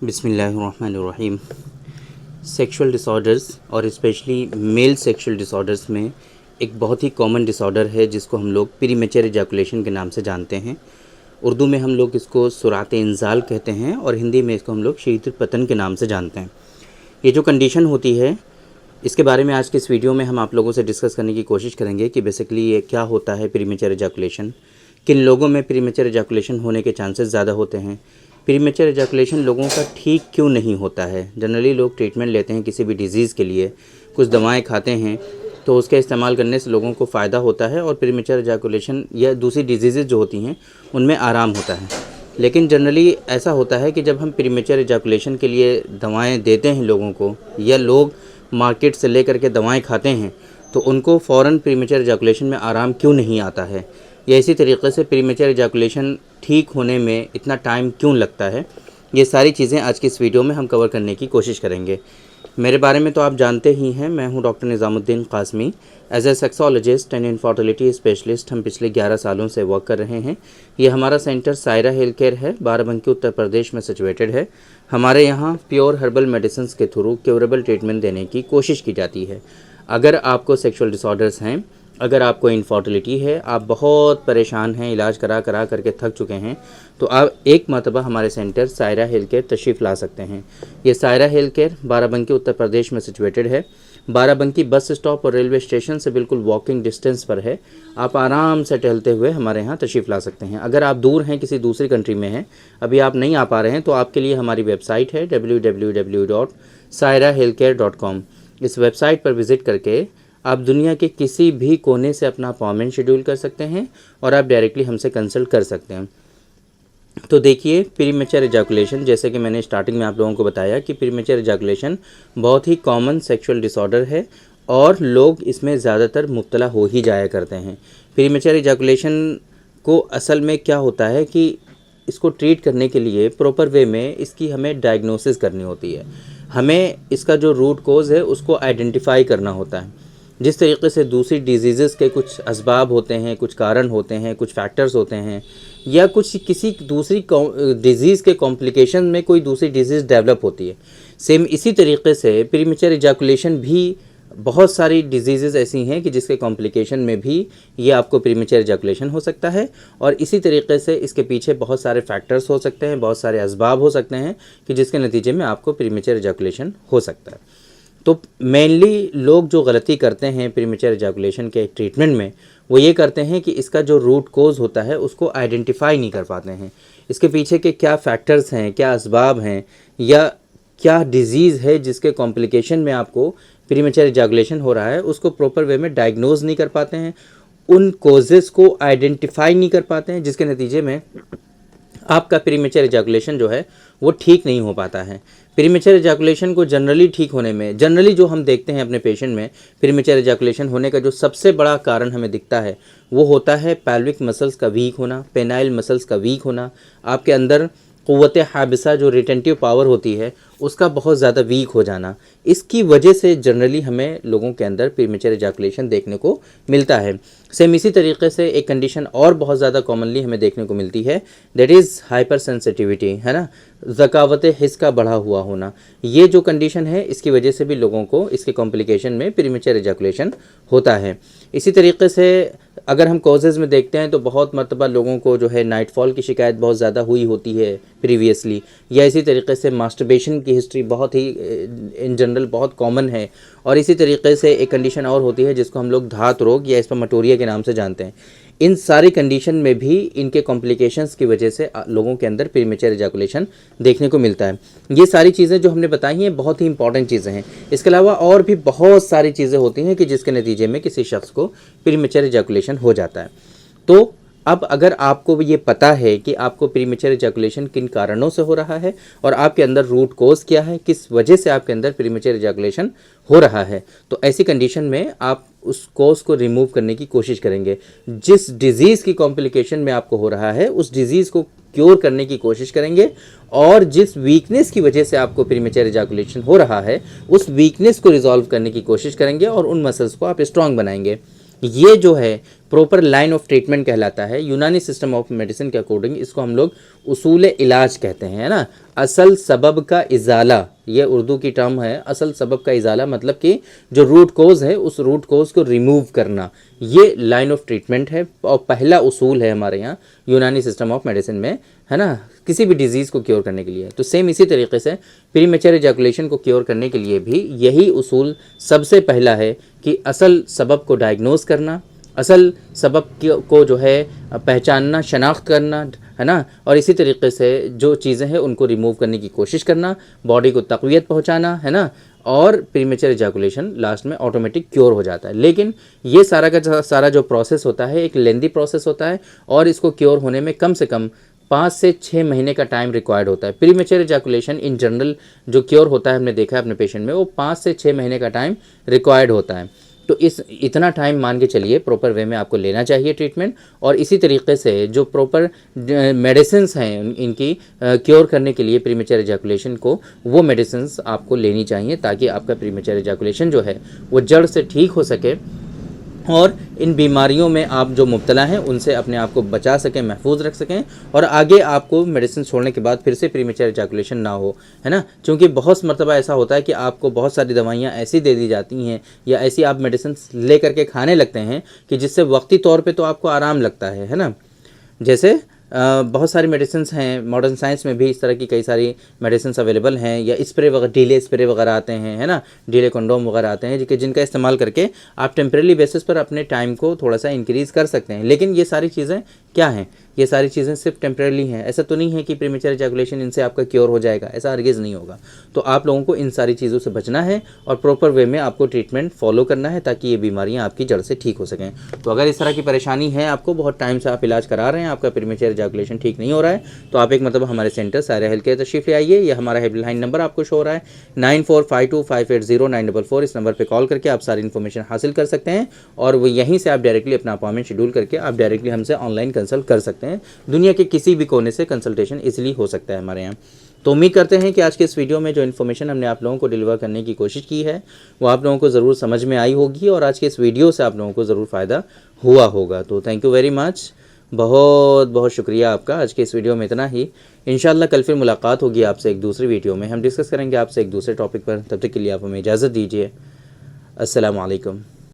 बिस्मिल्लाहिर्रहमानिर्रहीम। Sexual disorders और specially male sexual disorders में एक बहुत ही कॉमन डिसऑर्डर है जिसको हम लोग प्रीमेच्योर एजैकुलेशन के नाम से जानते हैं। उर्दू में हम लोग इसको सुरात इंजाल कहते हैं और हिंदी में इसको हम लोग शीघ्र पतन के नाम से जानते हैं। ये जो कंडीशन होती है इसके बारे में आज के इस वीडियो में हम आप लोगों से डिस्कस करने की कोशिश करेंगे कि बेसिकली ये क्या होता है प्रीमेच्योर एजैकुलेशन, किन लोगों में प्रीमेच्योर एजैकुलेशन होने के चांसेस ज़्यादा होते हैं, प्रीमेच्योर एजैकुलेशन लोगों का ठीक क्यों नहीं होता है। जनरली लोग ट्रीटमेंट लेते हैं किसी भी डिज़ीज़ के लिए, कुछ दवाएं खाते हैं तो उसके इस्तेमाल करने से लोगों को फ़ायदा होता है और प्रीमेच्योर एजैकुलेशन या दूसरी डिजीज़ जो होती हैं उनमें आराम होता है। लेकिन जनरली ऐसा होता है कि जब हम प्रीमेच्योर एजैकुलेशन के लिए दवाएँ देते हैं लोगों को, या लोग मार्केट से ले करके दवाएँ खाते हैं तो उनको फ़ौरन प्रीमेच्योर एजैकुलेशन में आराम क्यों नहीं आता है, या इसी तरीके से प्रीमेच्योर एजैकुलेशन ठीक होने में इतना टाइम क्यों लगता है। ये सारी चीज़ें आज की इस वीडियो में हम कवर करने की कोशिश करेंगे। मेरे बारे में तो आप जानते ही हैं, मैं हूं doctor Nizamuddin Qasmi. As a sexologist and infertility specialist हम पिछले 11 सालों से वर्क कर रहे हैं। ये हमारा सेंटर सायरा हेल्थ केयर है, बाराबंकी उत्तर प्रदेश में सिचुएटेड है। हमारे यहाँ प्योर हर्बल मेडिसिन के थ्रू क्योरेबल ट्रीटमेंट देने की कोशिश की जाती है। अगर आपको सेक्सुअल डिसऑर्डर्स हैं, अगर आपको इनफर्टिलिटी है, आप बहुत परेशान हैं, इलाज करा करके थक चुके हैं, तो आप एक मरतबा हमारे सेंटर सायरा हेल्थ केयर तशरीफ़ ला सकते हैं। ये सायरा हेल्थ केयर बाराबंकी उत्तर प्रदेश में सिचुएटेड है। बाराबंकी बस स्टॉप और रेलवे स्टेशन से बिल्कुल वॉकिंग डिस्टेंस पर है। आप आराम से टहलते हुए हमारे यहाँ तशरीफ़ ला सकते हैं। अगर आप दूर हैं, किसी दूसरी कंट्री में हैं, अभी आप नहीं आ पा रहे हैं, तो आपके लिए हमारी वेबसाइट है www.sairahealthcare.com। इस वेबसाइट पर विज़िट करके आप दुनिया के किसी भी कोने से अपना अपॉइंटमेंट शेड्यूल कर सकते हैं और आप डायरेक्टली हमसे कंसल्ट कर सकते हैं। तो देखिए, प्रीमेच्योर एजैकुलेशन, जैसे कि मैंने स्टार्टिंग में आप लोगों को बताया कि प्रीमेच्योर एजैकुलेशन बहुत ही कॉमन सेक्सुअल डिसऑर्डर है और लोग इसमें ज़्यादातर मुब्तला हो ही जाया करते हैं। प्रीमेच्योर एजैकुलेशन को असल में क्या होता है कि इसको ट्रीट करने के लिए प्रॉपर वे में इसकी हमें डायग्नोसिस करनी होती है। हमें इसका जो रूट कोज़ है उसको आइडेंटिफाई करना होता है। जिस तरीके से दूसरी डिजीज़ के कुछ असबाब होते हैं, कुछ कारण होते हैं, कुछ फैक्टर्स होते हैं, या कुछ किसी दूसरी डिज़ीज़ के कॉम्प्लिकेशन में कोई दूसरी डिजीज़ डेवलप होती है, सेम इसी तरीके से प्रीमेच्योर एजैकुलेशन भी बहुत सारी डिजीज़ ऐसी हैं कि जिसके कॉम्प्लिकेशन में भी ये आपको प्रीमेच्योर एजैकुलेशन हो सकता है। और इसी तरीके से इसके पीछे बहुत सारे फैक्टर्स हो सकते हैं, बहुत सारे असबाब हो सकते हैं कि जिसके नतीजे में आपको प्रीमेच्योर एजैकुलेशन हो सकता है। तो मेनली लोग जो गलती करते हैं प्रीमेच्योर एजैकुलेशन के ट्रीटमेंट में, वो ये करते हैं कि इसका जो रूट कोज़ होता है उसको आइडेंटिफाई नहीं कर पाते हैं। इसके पीछे के क्या फैक्टर्स हैं, क्या असबाब हैं, या क्या डिज़ीज़ है जिसके कॉम्प्लिकेशन में आपको प्रीमेच्योर एजैकुलेशन हो रहा है, उसको प्रॉपर वे में डायग्नोज नहीं कर पाते हैं, उन कोजेज़ को आइडेंटिफाई नहीं कर पाते हैं, जिसके नतीजे में आपका प्रीमेच्योर एजैकुलेशन जो है वो ठीक नहीं हो पाता है। प्रीमेच्योर एजैकुलेशन को जनरली ठीक होने में, जनरली जो हम देखते हैं अपने पेशेंट में प्रीमेच्योर एजैकुलेशन होने का जो सबसे बड़ा कारण हमें दिखता है वो होता है पेल्विक मसल्स का वीक होना, पेनाइल मसल्स का वीक होना, आपके अंदर क़ुव्वत हाबिसा जो रिटेंटिव पावर होती है उसका बहुत ज़्यादा वीक हो जाना। इसकी वजह से जनरली हमें लोगों के अंदर प्रीमेच्योर एजैकुलेशन देखने को मिलता है। सेम इसी तरीके से एक कंडीशन और बहुत ज़्यादा कॉमनली हमें देखने को मिलती है, दैट इज़ हाइपर सेंसिटिविटी, है ना, ज़कावत हिस्स का बढ़ा हुआ होना। ये जो कंडीशन है इसकी वजह से भी लोगों को इसके कॉम्प्लिकेशन में प्रीमेच्योर एजैकुलेशन होता है। इसी तरीके से अगर हम कॉजेज़ में देखते हैं तो बहुत मरतबा लोगों को जो है नाइटफॉल की शिकायत बहुत ज़्यादा हुई होती है प्रीवियसली, या इसी तरीके से मास्टरबेशन की हिस्ट्री बहुत ही इन जनरल बहुत कॉमन है। और इसी तरीके से एक कंडीशन और होती है जिसको हम लोग धात रोग या स्पर्मेटोरिया के नाम से जानते हैं। इन सारी कंडीशन में भी इनके कॉम्प्लिकेशंस की वजह से लोगों के अंदर प्रीमेच्योर एजैकुलेशन देखने को मिलता है। ये सारी चीज़ें जो हमने बताई हैं बहुत ही इंपॉर्टेंट चीज़ें हैं। इसके अलावा और भी बहुत सारी चीज़ें होती हैं कि जिसके नतीजे में किसी शख्स को प्रीमेच्योर एजैकुलेशन हो जाता है। तो अब अगर आपको ये पता है कि आपको प्रीमेच्योर एजैकुलेशन किन कारणों से हो रहा है और आपके अंदर रूट कोज़ क्या है, किस वजह से आपके अंदर प्रीमेच्योर एजैकुलेशन हो रहा है, तो ऐसी कंडीशन में आप उस कोज़ को रिमूव करने की कोशिश करेंगे। जिस डिज़ीज़ की कॉम्प्लिकेशन में आपको हो रहा है उस डिज़ीज़ को क्योर करने की कोशिश करेंगे, और जिस वीकनेस की वजह से आपको प्रीमेच्योर एजैकुलेशन हो रहा है उस वीकनेस को रिजॉल्व करने की कोशिश करेंगे और उन मसल्स को आप स्ट्रॉन्ग बनाएंगे। ये जो है प्रॉपर लाइन ऑफ ट्रीटमेंट कहलाता है। यूनानी सिस्टम ऑफ मेडिसिन के अकॉर्डिंग इसको हम लोग उसूल इलाज कहते हैं, है ना। असल सबब का इजाला, ये उर्दू की टर्म है। असल सबब का इजाला मतलब कि जो रूट कोज है उस रूट कोज को रिमूव करना, ये लाइन ऑफ ट्रीटमेंट है और पहला उसूल है हमारे यहाँ यूनानी सिस्टम ऑफ मेडिसिन में, है ना, किसी भी डिजीज़ को क्योर करने के लिए। तो सेम इसी तरीके से प्रीमेच्योर इजैकुलेशन को क्योर करने के लिए भी यही उसूल सबसे पहला है कि असल सबब को डायग्नोज करना, असल सबब को जो है पहचानना, शनाख्त करना, है ना, और इसी तरीके से जो चीज़ें हैं उनको रिमूव करने की कोशिश करना, बॉडी को तक़वियत पहुंचाना, है ना, और प्रीमेच्योर इजैकुलेशन लास्ट में ऑटोमेटिक क्योर हो जाता है। लेकिन ये सारा का सारा जो प्रोसेस होता है एक लेंदी प्रोसेस होता है और इसको क्योर होने में कम से कम 5 से 6 महीने का टाइम रिक्वायर्ड होता है। प्रीमेच्योर इजैकुलेशन इन जनरल जो क्योर होता है, हमने देखा है अपने पेशेंट में, वो 5 से 6 महीने का टाइम रिक्वायर्ड होता है। तो इतना टाइम मान के चलिए प्रॉपर वे में आपको लेना चाहिए ट्रीटमेंट। और इसी तरीके से जो प्रॉपर मेडिसिन्स हैं इनकी क्योर करने के लिए प्रीमेच्योर इजैकुलेशन को, वो मेडिसिन्स आपको लेनी चाहिए ताकि आपका प्रीमेच्योर इजैकुलेशन जो है वो जड़ से ठीक हो सके और इन बीमारियों में आप जो मुब्तला हैं उनसे अपने आप को बचा सकें, महफूज रख सकें और आगे आपको मेडिसिन छोड़ने के बाद फिर से प्रीमेच्योर इजैकुलेशन ना हो, है ना। क्योंकि बहुत मरतबा ऐसा होता है कि आपको बहुत सारी दवाइयाँ ऐसी दे दी जाती हैं या ऐसी आप मेडिसिन ले करके खाने लगते हैं कि जिससे वक्ती तौर पर तो आपको आराम लगता है ना। जैसे बहुत सारी मेडिसिन्स हैं, मॉडर्न साइंस में भी इस तरह की कई सारी मेडिसिन्स अवेलेबल हैं, या स्प्रे वगैरह, ढीले स्प्रे वगैरह आते हैं, है ना, ढीले कंडोम वगैरह आते हैं जिनका इस्तेमाल करके आप टेम्परेरी बेसिस पर अपने टाइम को थोड़ा सा इंक्रीज़ कर सकते हैं। लेकिन ये सारी चीज़ें क्या हैं, ये सारी चीज़ें सिर्फ टेम्परेरी हैं। ऐसा तो नहीं है कि प्रीमेच्योर इजैकुलेशन इनसे आपका क्योर हो जाएगा, ऐसा हरगिज़ नहीं होगा। तो आप लोगों को इन सारी चीज़ों से बचना है और प्रॉपर वे में आपको ट्रीटमेंट फॉलो करना है ताकि ये बीमारियां आपकी जड़ से ठीक हो सकें। तो अगर इस तरह की परेशानी है आपको, बहुत टाइम से आप इलाज करा रहे हैं, आपका प्रीमेच्योर इजैकुलेशन ठीक नहीं हो रहा है, तो आप एक मतलब हमारे सेंटर सायरा हेल्थ केयर तशरीफ़ ले आइए। ये हमारा हेल्पलाइन नंबर आपको शो हो रहा है 9452580944। इस नंबर पर कॉल करके आप सारी इन्फॉर्मेशन हासिल कर सकते हैं और वो यहीं से आप डायरेक्टली अपना अपॉइंटमेंट शेड्यूल करके आप डायरेक्टली हमसे ऑनलाइन कंसल्ट कर सकते हैं। दुनिया के किसी भी कोने से कंसल्टेशन इजीली हो सकता है हमारे यहाँ। तो उम्मीद करते हैं कि आज के इस वीडियो में जो इन्फॉर्मेशन हमने आप लोगों को डिलीवर करने की कोशिश की है वो आप लोगों को ज़रूर समझ में आई होगी और आज के इस वीडियो से आप लोगों को ज़रूर फ़ायदा हुआ होगा। तो थैंक यू वेरी मच, बहुत बहुत शुक्रिया आपका। आज के इस वीडियो में इतना ही। इंशाल्लाह कल फिर मुलाकात होगी आपसे एक दूसरी वीडियो में, हम डिस्कस करेंगे आपसे एक दूसरे टॉपिक पर। तब तक के लिए आप हमें इजाज़त दीजिए। अस्सलाम वालेकुम।